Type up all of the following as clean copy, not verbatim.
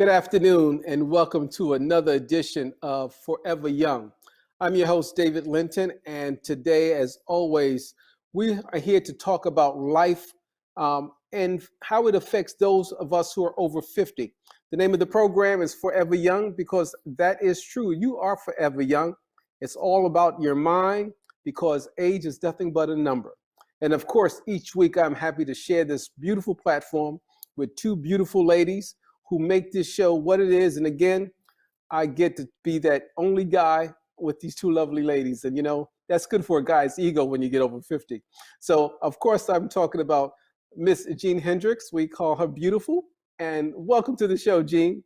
Good afternoon, and welcome to another edition of Forever Young. I'm your host, David Linton, and today, as always, we are here to talk about life and how it affects those of us who are over 50. The name of the program is Forever Young because that is true. You are forever young. It's all about your mind because age is nothing but a number. And of course, each week I'm happy to share this beautiful platform with two beautiful ladies who make this show what it is. And again, I get to be that only guy with these two lovely ladies. And that's good for a guy's ego when you get over 50. So of course, I'm talking about Miss Jean Hendricks. We call her beautiful. And welcome to the show, Jean.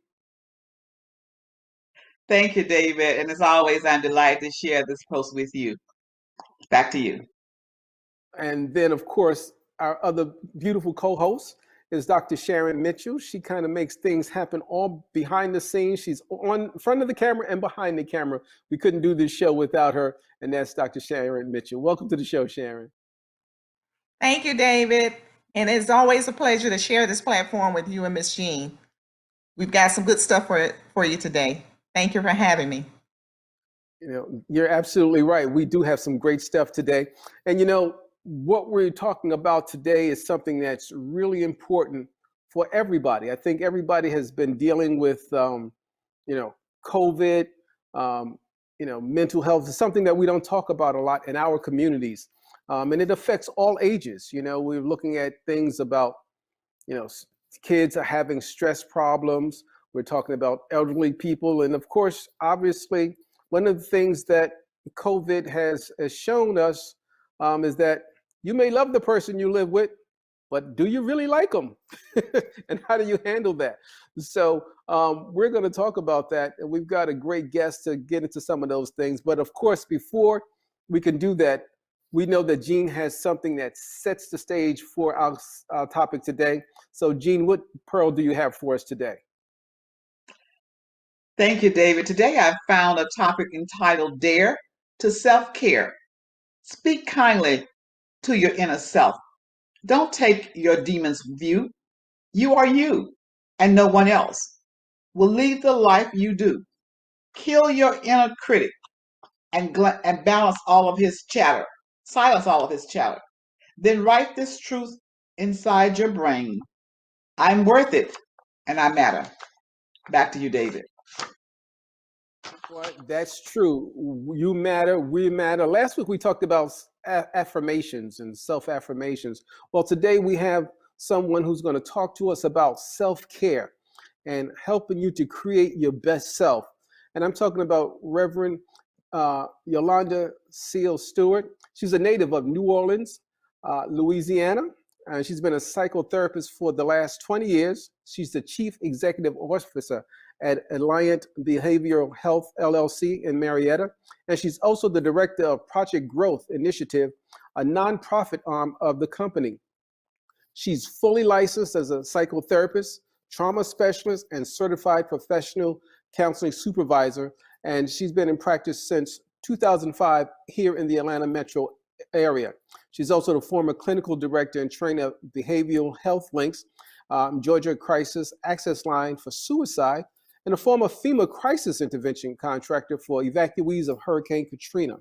Thank you, David. And as always, I'm delighted to share this post with you. Back to you. And then, of course, our other beautiful co-host is Dr. Sharon Mitchell. She kind of makes things happen all behind the scenes. She's on front of the camera and behind the camera. We couldn't do this show without her, and that's Dr. Sharon Mitchell. Welcome to the show, Sharon. Thank you, David. And it's always a pleasure to share this platform with you and Miss Jean. We've got some good stuff for you today. Thank you for having me. You're absolutely right. We do have some great stuff today. And what we're talking about today is something that's really important for everybody. I think everybody has been dealing with, COVID, mental health is something that we don't talk about a lot in our communities. And it affects all ages. We're looking at things about, kids are having stress problems. We're talking about elderly people. And of course, obviously, one of the things that COVID has shown us is that you may love the person you live with, but do you really like them? And how do you handle that? So we're going to talk about that. And we've got a great guest to get into some of those things. But of course, before we can do that, we know that Jean has something that sets the stage for our topic today. So Jean, what pearl do you have for us today? Thank you, David. Today I found a topic entitled Dare to Self-Care. Speak kindly to your inner self. Don't take your demon's view. You are you, and no one else. Will lead the life you do. Kill your inner critic and balance all of his chatter. Silence all of his chatter. Then write this truth inside your brain. I'm worth it, and I matter. Back to you, David. Well, that's true. You matter, we matter. Last week we talked about affirmations and self-affirmations. Well, today we have someone who's going to talk to us about self-care and helping you to create your best self. And I'm talking about Reverend Yolanda Seals Stewart. She's a native of New Orleans, Louisiana. She's been a psychotherapist for the last 20 years. She's the chief executive officer at Alliant Behavioral Health LLC in Marietta. And she's also the director of Project Growth Initiative, a nonprofit arm of the company. She's fully licensed as a psychotherapist, trauma specialist, and certified professional counseling supervisor. And she's been in practice since 2005 here in the Atlanta metro area. She's also the former clinical director and trainer of Behavioral Health Links, Georgia Crisis Access Line for Suicide, and a former FEMA crisis intervention contractor for evacuees of Hurricane Katrina.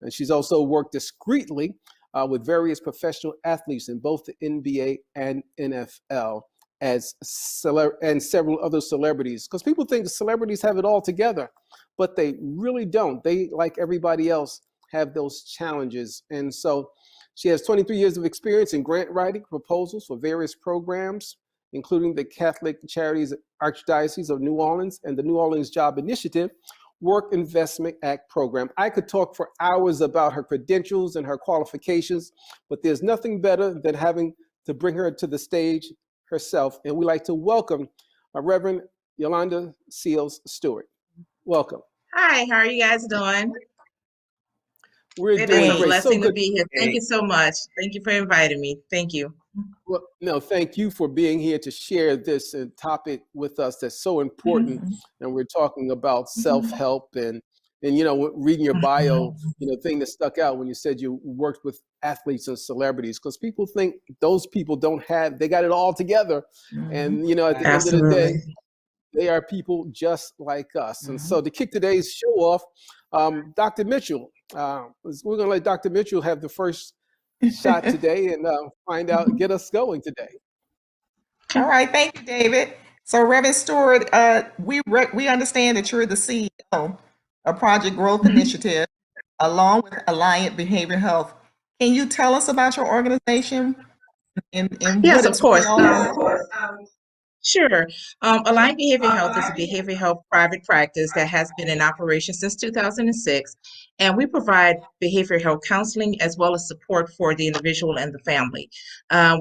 And she's also worked discreetly with various professional athletes in both the NBA and NFL and several other celebrities. Because people think celebrities have it all together, but they really don't. They, like everybody else, have those challenges. And so she has 23 years of experience in grant writing proposals for various programs, including the Catholic Charities Archdiocese of New Orleans and the New Orleans Job Initiative Work Investment Act program. I could talk for hours about her credentials and her qualifications, but there's nothing better than having to bring her to the stage herself. And we'd like to welcome Reverend Yolanda Seals Stewart. Welcome. Hi, how are you guys doing? We're It doing is a great. blessing So to be here. Thank you so much. Thank you for inviting me. Thank you. Well, no, thank you for being here to share this topic with us that's so important. And we're talking about self-help and reading your bio, thing that stuck out when you said you worked with athletes and celebrities, because people think those people they got it all together. And, at the end of the day, They are people just like us. And so to kick today's show off, Dr. Mitchell, we're going to let Dr. Mitchell have the first shot today and get us going today. All right, thank you, David. So, Reverend Stewart, we understand that you're the CEO of Project Growth Initiative, along with Alliant Behavioral Health. Can you tell us about your organization and Yes, what of it's course. all about? Sure. Align Behavioral Health is a behavioral health private practice that has been in operation since 2006, and we provide behavioral health counseling as well as support for the individual and the family.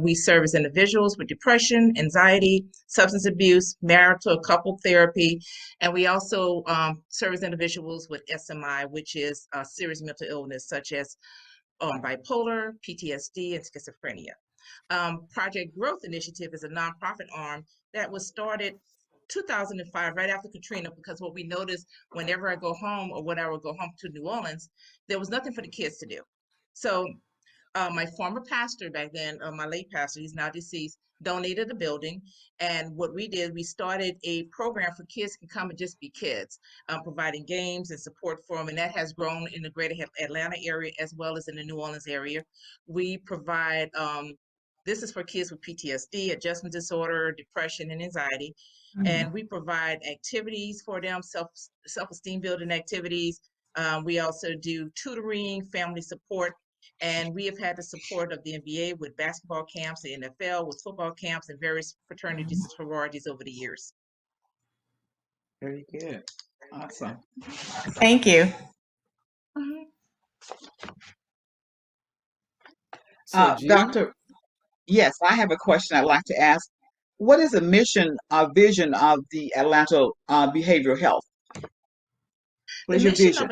We service individuals with depression, anxiety, substance abuse, marital couple therapy, and we also service individuals with SMI, which is serious mental illness such as bipolar, PTSD, and schizophrenia. Project Growth Initiative is a nonprofit arm that was started 2005, right after Katrina, because what we noticed whenever I go home or when I would go home to New Orleans, there was nothing for the kids to do. So my former pastor back then, my late pastor, he's now deceased, donated the building. And what we did, we started a program for kids can come and just be kids, providing games and support for them. And that has grown in the greater Atlanta area as well as in the New Orleans area. We provide, this is for kids with PTSD, adjustment disorder, depression, and anxiety. And we provide activities for them, self-esteem building activities. We also do tutoring, family support. And we have had the support of the NBA with basketball camps, the NFL with football camps, and various fraternities and sororities over the years. Very good. Awesome. Thank you. So, Jean? Doctor, yes, I have a question I'd like to ask. What is the mission or vision of the Atlanta Behavioral Health? What is your vision?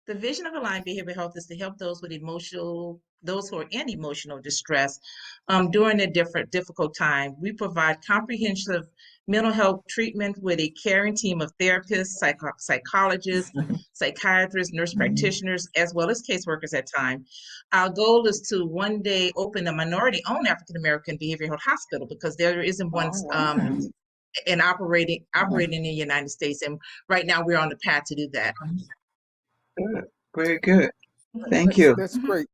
The vision of Align Behavioral Health is to help those with those who are in emotional distress during a difficult time. We provide comprehensive mental health treatment with a caring team of therapists, psychologists, psychiatrists, nurse practitioners, as well as caseworkers at times. Our goal is to one day open a minority-owned African-American behavioral health hospital because there isn't one operating in the United States. And right now we're on the path to do that. Good. Very good. Thank you. That's great.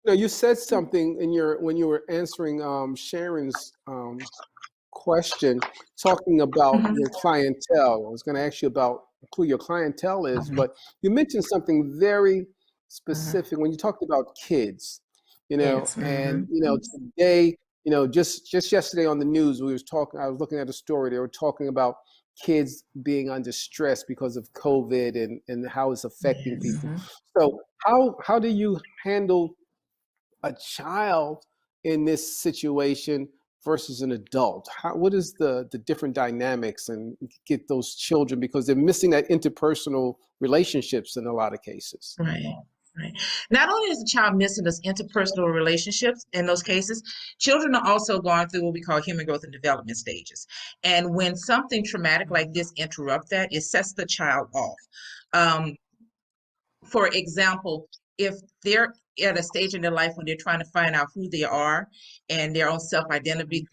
No, you said something when you were answering Sharon's question, talking about your clientele. I was going to ask you about who your clientele is, but you mentioned something very specific when you talked about kids. And today, just yesterday on the news, I was looking at a story. They were talking about kids being under stress because of COVID and how it's affecting people. So how do you handle a child in this situation versus an adult? What is the different dynamics and get those children, because they're missing that interpersonal relationships in a lot of cases. Right. Not only is the child missing those interpersonal relationships in those cases, children are also going through what we call human growth and development stages. And when something traumatic like this interrupts that, it sets the child off. For example, if they're at a stage in their life when they're trying to find out who they are and their own self-identity,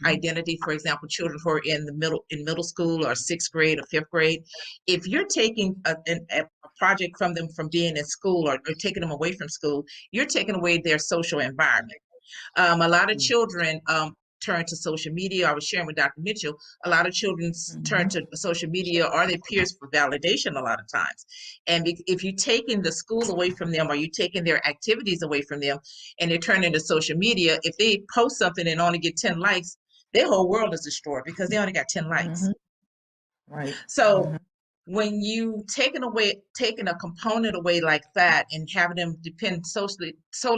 for example, children who are in middle school or 6th grade or 5th grade, if you're taking a project from them from being in school or taking them away from school, you're taking away their social environment. A lot of children turn to social media. I was sharing with Dr. Mitchell, a lot of children turn to social media or their peers for validation a lot of times. And if you're taking the school away from them or you're taking their activities away from them and they're turning to social media, if they post something and only get 10 likes, their whole world is destroyed because they only got 10 likes. Right. So when you taking a component away like that and having them depend solely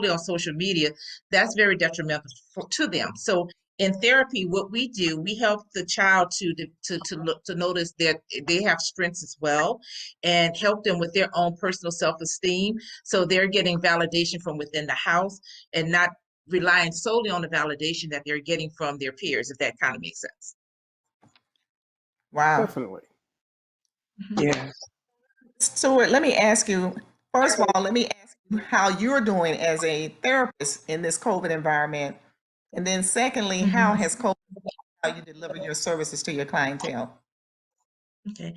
on social media, that's very detrimental to them. So in therapy, what we do, we help the child to notice that they have strengths as well and help them with their own personal self-esteem. So they're getting validation from within the house and not relying solely on the validation that they're getting from their peers, if that kind of makes sense. Wow. Definitely. Yes. Stewart, let me ask you, first of all, how you're doing as a therapist in this COVID environment. And then secondly, how has COVID affected how you deliver your services to your clientele? Okay.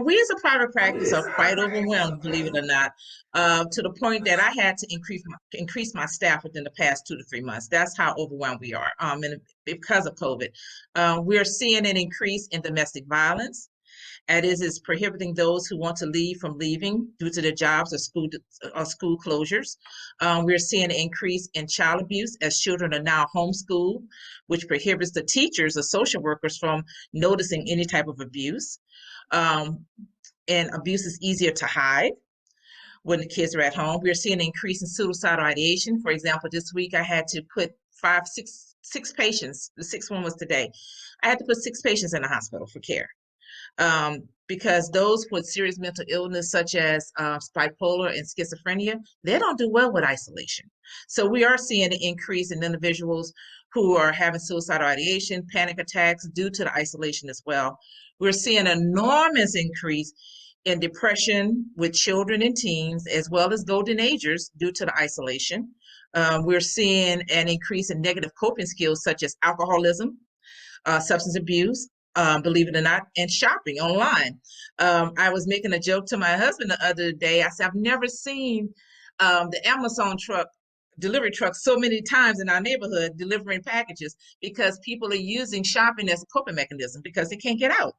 We as a private practice are quite overwhelmed, believe it or not, to the point that I had to increase my staff within the past 2 to 3 months. That's how overwhelmed we are. And because of COVID, we are seeing an increase in domestic violence. And is prohibiting those who want to leave from leaving due to their jobs or school closures. We're seeing an increase in child abuse as children are now homeschooled, which prohibits the teachers or social workers from noticing any type of abuse. Um, and abuse is easier to hide when the kids are at home. We're seeing an increase in suicidal ideation. For example, this week I had to put six patients. The sixth one was today. I had to put 6 patients in the hospital for care. Because those with serious mental illness, such as bipolar and schizophrenia, they don't do well with isolation. So we are seeing an increase in individuals who are having suicidal ideation, panic attacks due to the isolation as well. We're seeing an enormous increase in depression with children and teens, as well as golden agers due to the isolation. We're seeing an increase in negative coping skills such as alcoholism, substance abuse, believe it or not, and shopping online. I was making a joke to my husband the other day. I said, I've never seen the Amazon delivery truck so many times in our neighborhood delivering packages, because people are using shopping as a coping mechanism because they can't get out.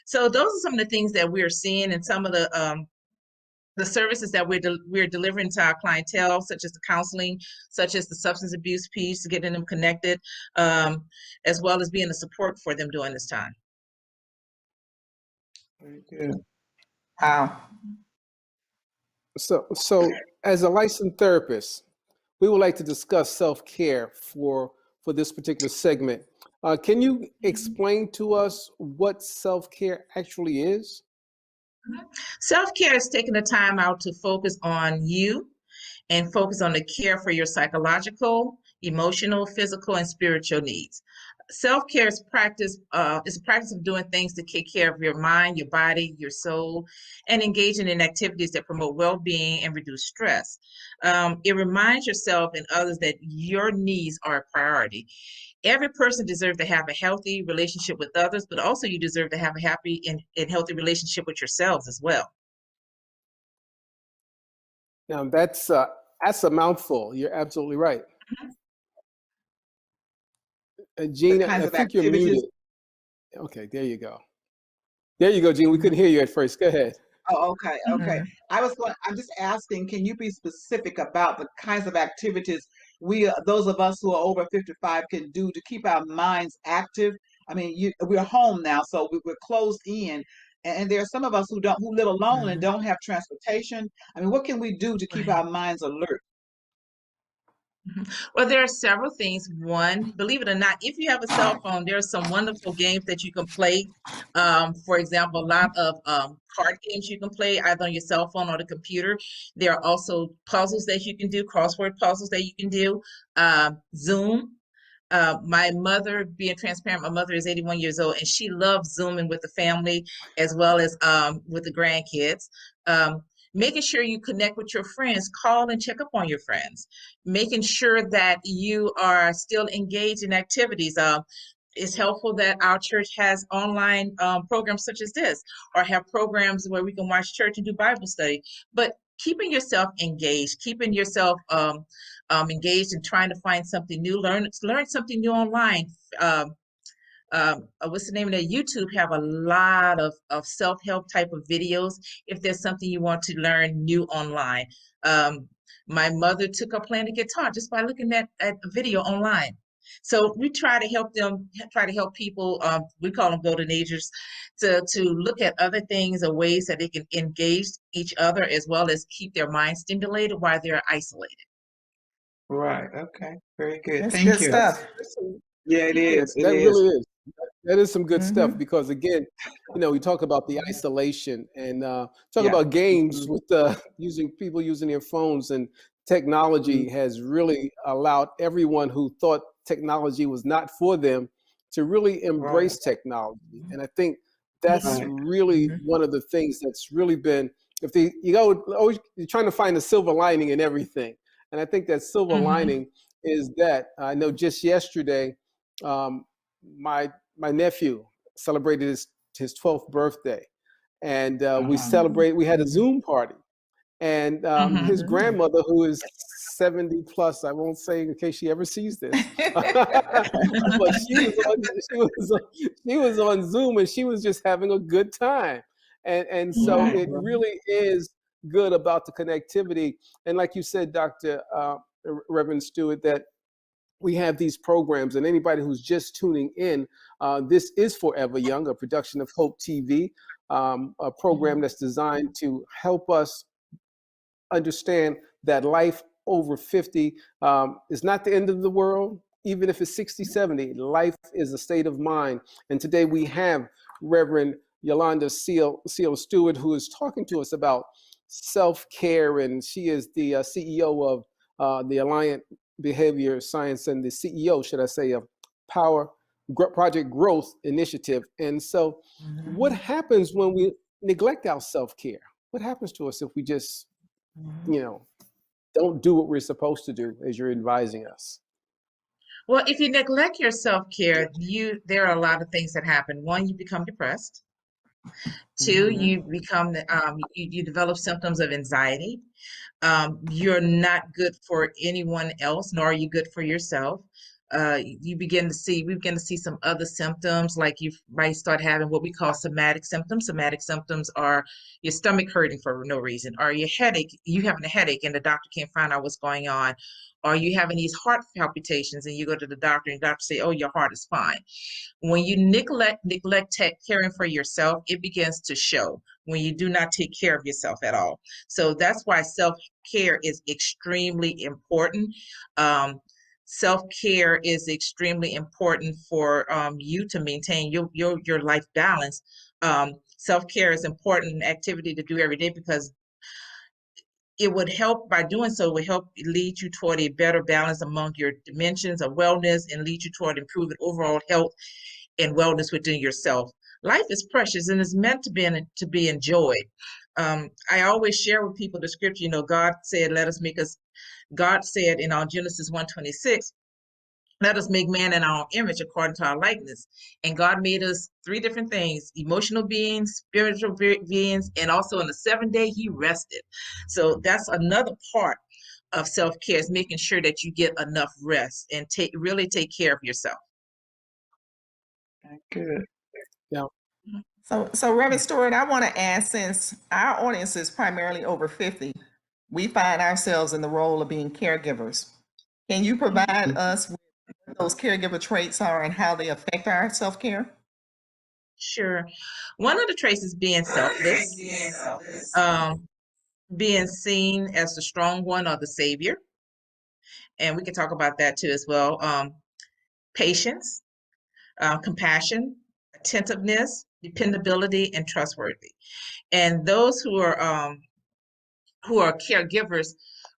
So those are some of the things that we're seeing, and some of the services that we're delivering to our clientele, such as the counseling, such as the substance abuse piece, getting them connected, as well as being a support for them during this time. Very good. Wow. So as a licensed therapist, we would like to discuss self-care for this particular segment. Can you explain to us what self-care actually is? Self-care is taking the time out to focus on you and focus on the care for your psychological, emotional, physical, and spiritual needs. Self-care is a practice of doing things to take care of your mind, your body, your soul, and engaging in activities that promote well-being and reduce stress. It reminds yourself and others that your needs are a priority. Every person deserves to have a healthy relationship with others, but also you deserve to have a happy and healthy relationship with yourselves as well. Now that's a mouthful. You're absolutely right. Gina, kinds I of think you're activities. muted. Okay, there you go. There you go, Gina. We couldn't hear you at first. Go ahead. Oh, okay, okay. Mhm. I'm just asking, can you be specific about the kinds of activities those of us who are over 55 can do to keep our minds active? I mean, we're home now, so we're closed in, and there are some of us who live alone and Mhm. don't have transportation. I mean, what can we do to keep Right. our minds alert? Well, there are several things. One, believe it or not, if you have a cell phone, there are some wonderful games that you can play. For example, a lot of card games you can play either on your cell phone or the computer. There are also puzzles that you can do, crossword puzzles that you can do. Zoom. My mother, being transparent, my mother is 81 years old, and she loves Zooming with the family as well as with the grandkids. Making sure you connect with your friends, call and check up on your friends, making sure that you are still engaged in activities. It's helpful that our church has online programs such as this, or have programs where we can watch church and do Bible study. But keeping yourself engaged, keeping yourself engaged and trying to find something new, learn something new online. What's the name of that? YouTube have a lot of self-help type of videos if there's something you want to learn new online. My mother took up playing the guitar just by looking at a video online. So we try to help people, we call them golden agers, to look at other things or ways that they can engage each other as well as keep their mind stimulated while they're isolated. Right. Okay. Very good. That's Thank good you. stuff. Yeah, it is. It That is. really is. That is some good stuff Mhm. because again, we talk about the isolation and talk Yeah. about games Mhm. with people using their phones, and technology has really allowed everyone who thought technology was not for them to really Right. embrace technology. And I think that's Right. really Mhm. one of the things that's really been, you're trying to find a silver lining in everything. And I think that silver Mhm. lining is that I know just yesterday, my nephew celebrated his his 12th birthday, and we celebrated. We had a Zoom party, and his grandmother, who is 70 plus, I won't say in case she ever sees this, but she was on Zoom, and she was just having a good time, and so it really is good about the connectivity. And like you said, Dr. Reverend Stewart, that we have these programs, and anybody who's just tuning in, this is Forever Young, a production of Hope TV, a program that's designed to help us understand that life over 50 is not the end of the world. Even if it's 60, 70, life is a state of mind. And today we have Reverend Yolanda Seal Stewart, who is talking to us about self-care, and she is the CEO of the Alliant Behavior Science, and the CEO, should I say, of Project Growth Initiative. And so what happens when we neglect our self-care? What happens to us if we just, don't do what we're supposed to do, as you're advising us? Well, if you neglect your self-care, there are a lot of things that happen. One, you become depressed. Two, you become you develop symptoms of anxiety. You're not good for anyone else, nor are you good for yourself. We begin to see some other symptoms, like you might start having what we call somatic symptoms. Somatic symptoms are your stomach hurting for no reason, or you having a headache and the doctor can't find out what's going on, or you having these heart palpitations and you go to the doctor and the doctor say, oh, your heart is fine. When you neglect caring for yourself, it begins to show when you do not take care of yourself at all. So that's why self-care is extremely important. Self-care is extremely important for you to maintain your life balance. Self-care is important activity to do every day, because it would help, by doing so, it would help lead you toward a better balance among your dimensions of wellness, and lead you toward improving overall health and wellness within yourself. Life is precious and is meant to be enjoyed. I always share with people the scripture, God said, God said in Genesis 1:26, let us make man in our image according to our likeness. And God made us three different things: emotional beings, spiritual beings, and also on the seventh day, he rested. So that's another part of self-care, is making sure that you get enough rest and really take care of yourself. Good. Yeah. So Reverend Stewart, I want to ask, since our audience is primarily over 50, we find ourselves in the role of being caregivers. Can you provide us with what those caregiver traits are and how they affect our self-care? Sure. One of the traits is being selfless, being seen as the strong one or the savior. And we can talk about that too as well. Patience, compassion, attentiveness, dependability, and trustworthy. And those who are caregivers,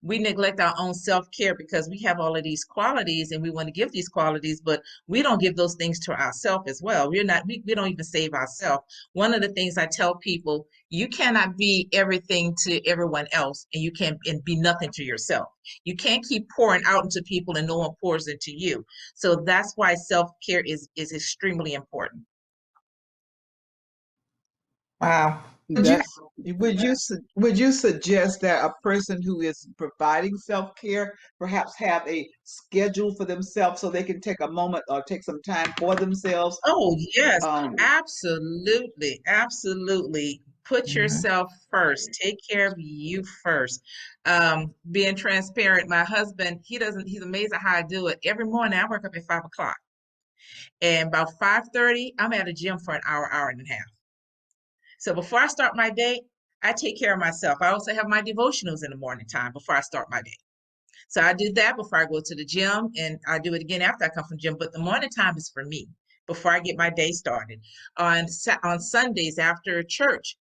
we neglect our own self-care because we have all of these qualities and we want to give these qualities, but we don't give those things to ourselves as well. We don't even save ourselves. One of the things I tell people, you cannot be everything to everyone else, and you can't be nothing to yourself. You can't keep pouring out into people and no one pours into you. So that's why self-care is extremely important. Wow. Would you suggest that a person who is providing self-care perhaps have a schedule for themselves so they can take a moment or take some time for themselves? Oh, yes, absolutely. Absolutely. Put yourself first. Take care of you first. Being transparent, my husband, he's amazing how I do it. Every morning I wake up at 5 o'clock. And about 5:30, I'm at a gym for an hour and a half. So before I start my day, I take care of myself. I also have my devotionals in the morning time before I start my day. So I do that before I go to the gym, and I do it again after I come from the gym. But the morning time is for me before I get my day started. On Sundays after church,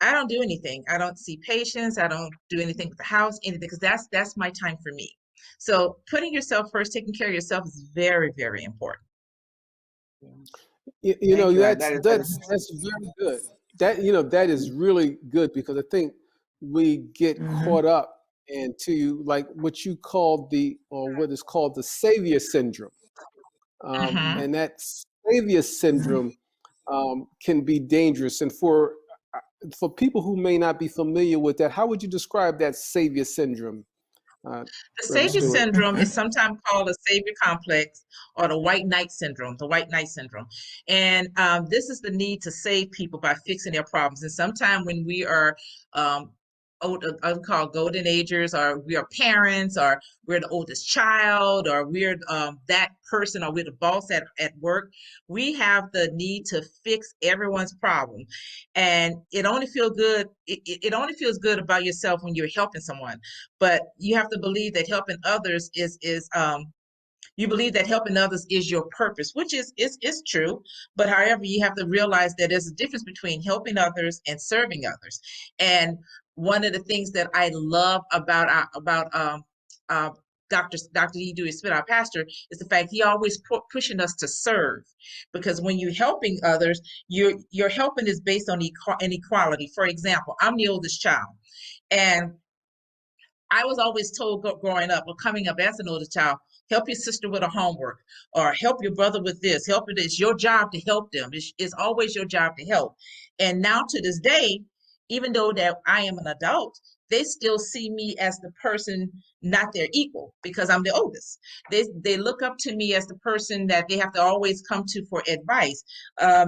I don't do anything. I don't see patients. I don't do anything with the house, anything, because that's my time for me. So putting yourself first, taking care of yourself is very, very important. That's very good. That is really good, because I think we get caught up into like what you called what is called the savior syndrome. And that savior syndrome can be dangerous. And for people who may not be familiar with that, how would you describe that savior syndrome? The Reverend savior Stewart? syndrome is sometimes called a savior complex or the white knight syndrome, And this is the need to save people by fixing their problems. And sometimes when we are called golden agers, or we are parents, or we're the oldest child, or we're that person, or we're the boss at work, we have the need to fix everyone's problem. And it only feels good. It only feels good about yourself when you're helping someone. But you have to believe that helping others you believe that helping others is your purpose, which is true. But however, you have to realize that there's a difference between helping others and serving others. And one of the things that I love about Dr. E. Dewey Smith, our pastor, is the fact he always pushing us to serve. Because when you're helping others, your helping is based on inequality. For example, I'm the oldest child, and I was always told growing up or coming up as an older child, help your sister with her homework, or help your brother with this, help it. It's your job to help them. It's always your job to help. And now to this day, even though that I am an adult, they still see me as the person, not their equal, because I'm the oldest. They look up to me as the person that they have to always come to for advice.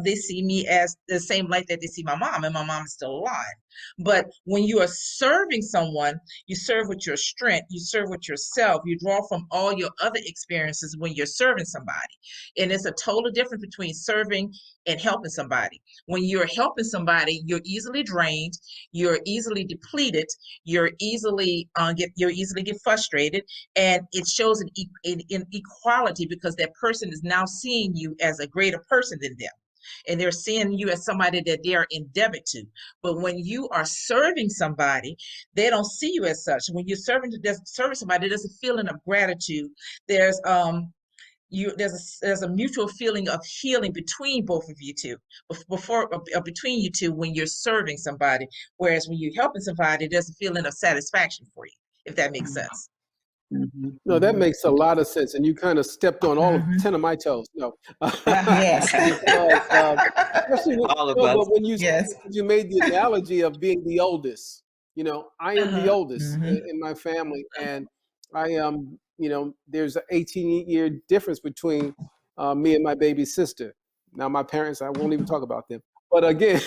They see me as the same light that they see my mom, and my mom is still alive. But when you are serving someone, you serve with your strength, you serve with yourself, you draw from all your other experiences when you're serving somebody. And it's a total difference between serving and helping somebody. When you're helping somebody, you're easily drained, you're easily depleted, you're easily get frustrated, and it shows an inequality, because that person is now seeing you as a greater person than them. And they're seeing you as somebody that they are indebted to. But when you are serving somebody, they don't see you as such. When you're serving somebody, there's a feeling of gratitude. There's there's a mutual feeling of healing between both of you two, between you two, when you're serving somebody. Whereas when you're helping somebody, there's a feeling of satisfaction for you, if that makes sense. No, that makes a lot of sense, and you kind of stepped on all 10 of my toes. No, Yes. especially All of but us. when you Yes. you made the analogy of being the oldest. I am the oldest in my family, and I am. There's an 18-year difference between me and my baby sister. Now, my parents, I won't even talk about them. But again,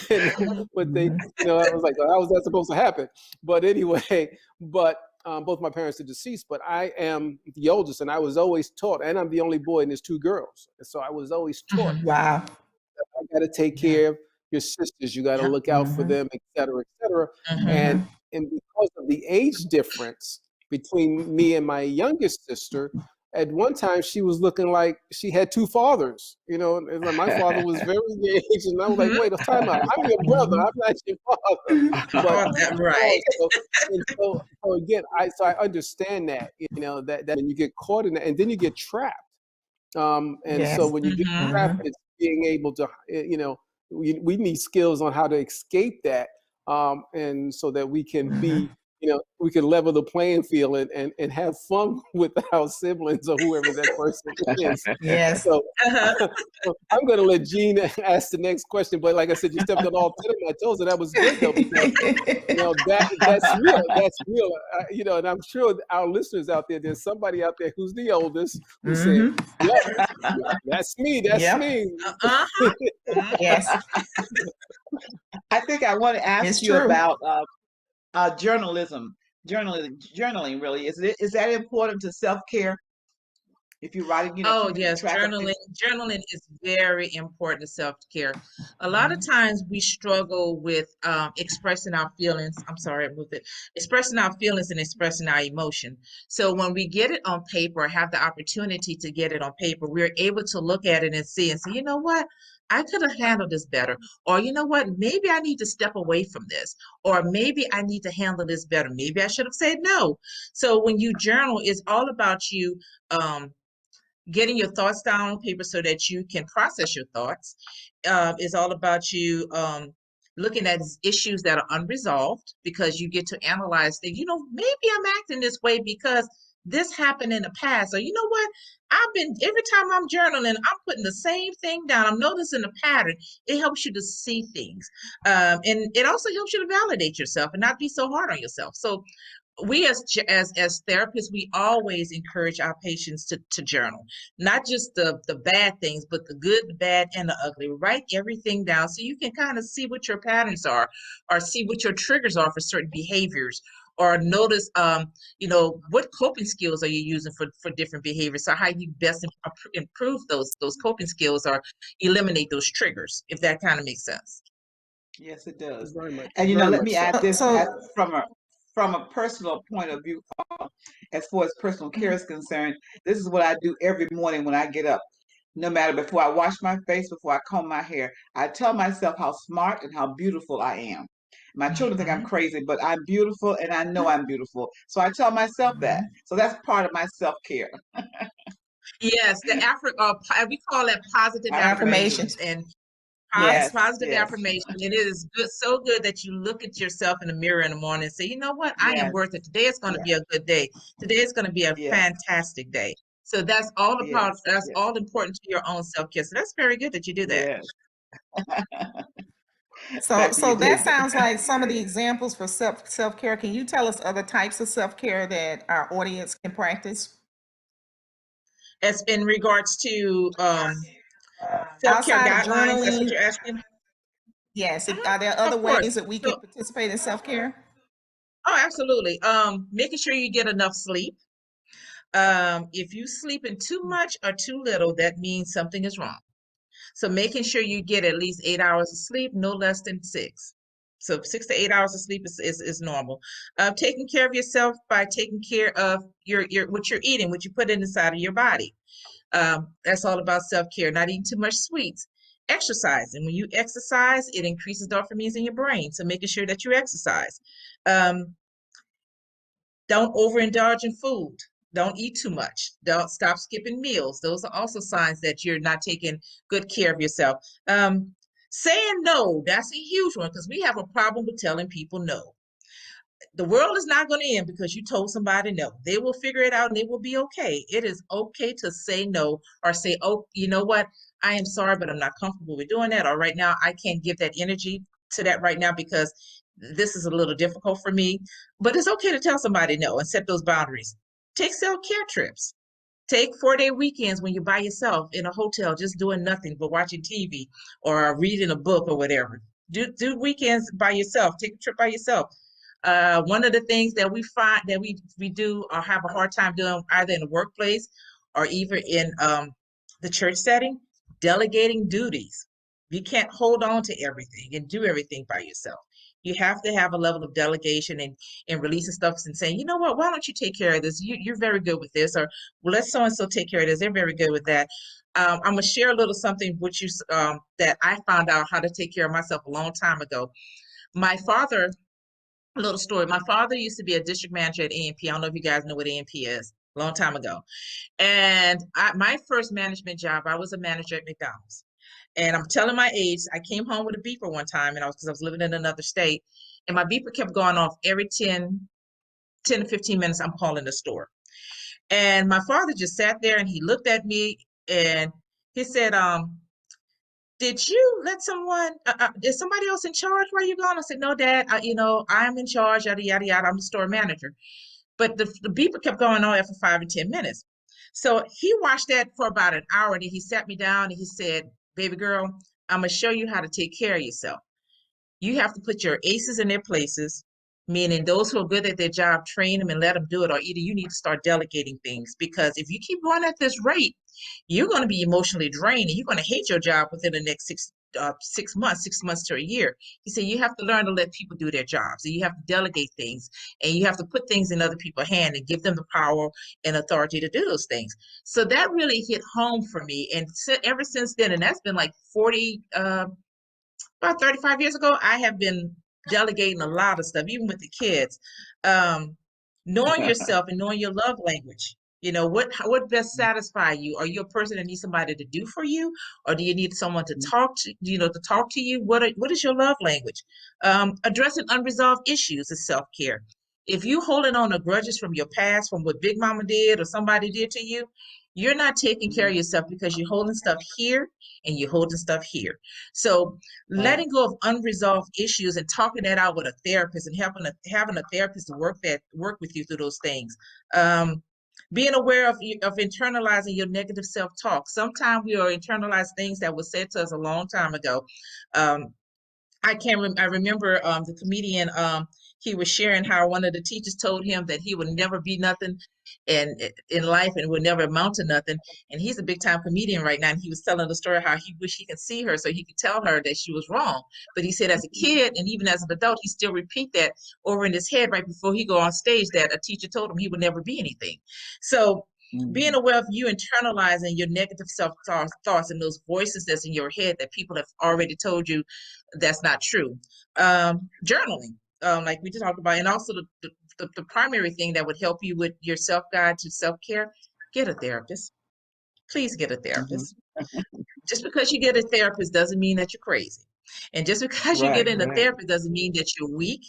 but they, I was like, how was that supposed to happen? But anyway, both my parents are deceased, but I am the oldest, and I was always taught, and I'm the only boy, and there's 2 girls. And so I was always taught, Wow. I got to take care of your sisters. You got to look out for them, et cetera, et cetera. And because of the age difference between me and my youngest sister, at one time she was looking like she had 2 fathers. And my father was very engaged, and I was like, wait, time out. I'm your brother. I'm not your father. But Right. so again, I understand that, that when you get caught in that, and then you get trapped. And Yes. so when you get trapped, it's being able to, we need skills on how to escape that, and so that we can be, we can level the playing field and have fun with our siblings or whoever that person is. Yes. So, so I'm going to let Jean ask the next question. But like I said, you stepped on all 10 of my toes, and that was good though, because that's real. That's real. And I'm sure our listeners out there, there's somebody out there who's the oldest who said, "Yeah, that's me. That's me." Yes. I think I want to ask It's you true. about journalism. Journaling really is that important to self-care? If you're writing, Oh, keeping yes, track of things. journaling is very important to self-care. A lot of times we struggle with expressing our feelings. I'm sorry, with it, expressing our feelings and expressing our emotion. So when we get it on paper, or have the opportunity to get it on paper, we're able to look at it and say, you know what? I could have handled this better. Or you know what? Maybe I need to step away from this. Or maybe I need to handle this better. Maybe I should have said no. So when you journal, it's all about you getting your thoughts down on paper so that you can process your thoughts. Is all about you looking at issues that are unresolved, because you get to analyze that, maybe I'm acting this way because this happened in the past. Or you know what? Every time I'm journaling, I'm putting the same thing down. I'm noticing a pattern. It helps you to see things. And it also helps you to validate yourself and not be so hard on yourself. So we as therapists, we always encourage our patients to journal, not just the bad things, but the good, the bad, and the ugly. Write everything down so you can kind of see what your patterns are, or see what your triggers are for certain behaviors, or notice what coping skills are you using for different behaviors, so how you best improve those coping skills or eliminate those triggers, if that kind of makes sense. Yes, it does. Very much. And Very let much me so. add this So, from a personal point of view, as far as personal care is concerned. This is what I do every morning when I get up. No matter before I wash my face, before I comb my hair, I tell myself how smart and how beautiful I am. My children think I'm Mhm. crazy, but I'm beautiful and I know I'm beautiful. So I tell myself that. So that's part of my self-care. Yes, we call that positive Affirmations. affirmations. affirmations. And Yes. positive Yes. affirmation. It is good, so good that you look at yourself in the mirror in the morning and say, you know what, I am Yes. worth it. Today is going to Yes. be a good day. Today is going to be a Yes. fantastic day. So that's all about, Yes. that's Yes. all important to your own self-care. So that's very good that you do that. Yes. So, Back to you, so that David. sounds like some of the examples for self-care. Can you tell us other types of self-care that our audience can practice? As in regards to self-care Outside of guidelines, that's what journaling, you're asking? yes. Mhm. Are there other Of course. ways that we can So, participate in self-care? oh, absolutely. Making sure you get enough sleep. If you sleeping too much or too little, that means something is wrong. So making sure you get at least 8 hours of sleep, no less than 6. So 6 to 8 hours of sleep is normal. Taking care of yourself by taking care of your what you're eating, what you put inside of your body. That's all about self-care. Not eating too much sweets. Exercise, and when you exercise, it increases dopamine in your brain. So making sure that you exercise. Um, don't overindulge in food. Don't eat too much. Don't stop skipping meals. Those are also signs that you're not taking good care of yourself. Saying no, that's a huge one because we have a problem with telling people no. The world is not going to end because you told somebody no. They will figure it out and they will be okay. It is okay to say no or say, oh, you know what? I am sorry, but I'm not comfortable with doing that. Or right now, I can't give that energy to that right now because this is a little difficult for me. But it's okay to tell somebody no and set those boundaries. Take self-care trips. Take 4-day weekends when you're by yourself in a hotel, just doing nothing but watching TV or reading a book or whatever. Do weekends by yourself. Take a trip by yourself. One of the things that we find that we do or have a hard time doing either in the workplace or even in the church setting, delegating duties. You can't hold on to everything and do everything by yourself. You have to have a level of delegation and releasing stuff and saying, you know what, why don't you take care of this? You're very good with this, or well, let so and so take care of this. They're very good with that. I'm gonna share a little something with you that I found out how to take care of myself a long time ago. My father, a little story. My father used to be a district manager at A&P. I don't know if you guys know what A&P is. A long time ago. And my first management job, I was a manager at McDonald's. And I'm telling my age, I came home with a beeper one time, and because I was living in another state, and my beeper kept going off every 10 to 15 minutes. I'm calling the store. And my father just sat there and he looked at me and he said, did you let someone, is somebody else in charge while you're gone? I said, no, Dad, I'm in charge, yada, yada, yada. I'm the store manager. But the beeper kept going on after 5 or 10 minutes. So he watched that for about an hour and then he sat me down and he said, baby girl, I'm going to show you how to take care of yourself. You have to put your aces in their places, meaning those who are good at their job, train them and let them do it, or either you need to start delegating things because if you keep going at this rate, you're going to be emotionally drained and you're going to hate your job within the next 6 months to a year. He said you have to learn to let people do their jobs and you have to delegate things and you have to put things in other people's hands and give them the power and authority to do those things. So that really hit home for me. And ever since then, and that's been like about 35 years ago, I have been delegating a lot of stuff, even with the kids. Knowing yourself and knowing your love language. You know, what best satisfy you? Are you a person that needs somebody to do for you? Or do you need someone to talk to you? What is your love language? Addressing unresolved issues is self-care. If you holding on to grudges from your past, from what Big Mama did or somebody did to you, you're not taking care of yourself because you're holding stuff here and you're holding stuff here. So letting go of unresolved issues and talking that out with a therapist and having a therapist to work with you through those things. Being aware of internalizing your negative self-talk. Sometimes we are internalized things that were said to us a long time ago. I remember the comedian, he was sharing how one of the teachers told him that he would never be nothing in life and would never amount to nothing. And he's a big time comedian right now. And he was telling the story how he wished he could see her so he could tell her that she was wrong. But he said as a kid and even as an adult, he still repeat that over in his head right before he go on stage that a teacher told him he would never be anything. So being aware of you internalizing your negative self-thoughts and those voices that's in your head that people have already told you that's not true. Journaling, like we just talked about, and also the primary thing that would help you with your self-guide to self-care, get a therapist. Please get a therapist. Just because you get a therapist doesn't mean that you're crazy. And just because you get in a therapist doesn't mean that you're weak.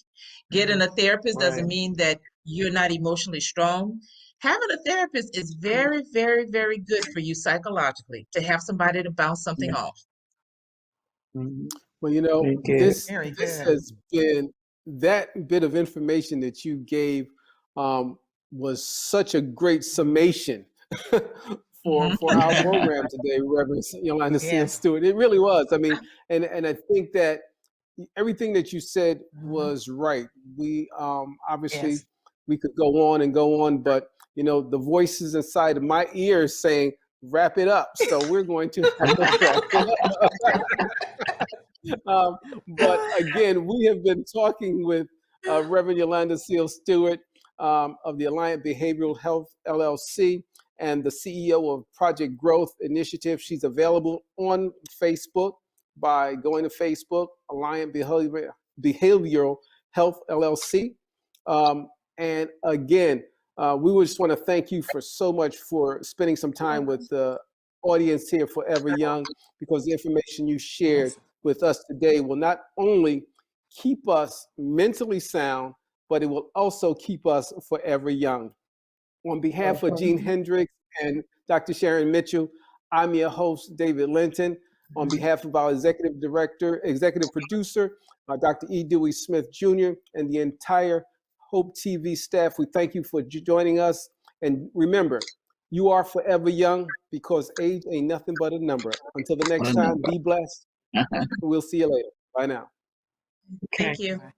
Getting a therapist doesn't mean that you're not emotionally strong. Having a therapist is very, very, very good for you psychologically, to have somebody to bounce something off. Well, you know, this Very this good. has been, that bit of information that you gave was such a great summation for our program today, Reverend Yolanda Seals Yes. Stewart. It really was. I mean, and I think that everything that you said was right. We obviously Yes. we could go on and go on, but you know, the voices inside of my ears saying, wrap it up. So we're going to have to wrap it up. But again, we have been talking with Reverend Yolanda Seals Stewart of the Alliant Behavioral Health LLC and the CEO of Project Growth Initiative. She's available on Facebook by going to Facebook, Alliant Behavioral Health LLC. And again, we would just want to thank you for so much for spending some time with the audience here, Forever Young, because the information you shared with us today will not only keep us mentally sound, but it will also keep us forever young. On behalf of Gene Hendricks and Dr. Sharon Mitchell, I'm your host, David Linton. On behalf of our executive producer, Dr. E. Dewey Smith Jr., and the entire Hope TV staff, we thank you for joining us. And remember, you are forever young because age ain't nothing but a number. Until the next time, be blessed. We'll see you later. Bye now. Thank you. Bye.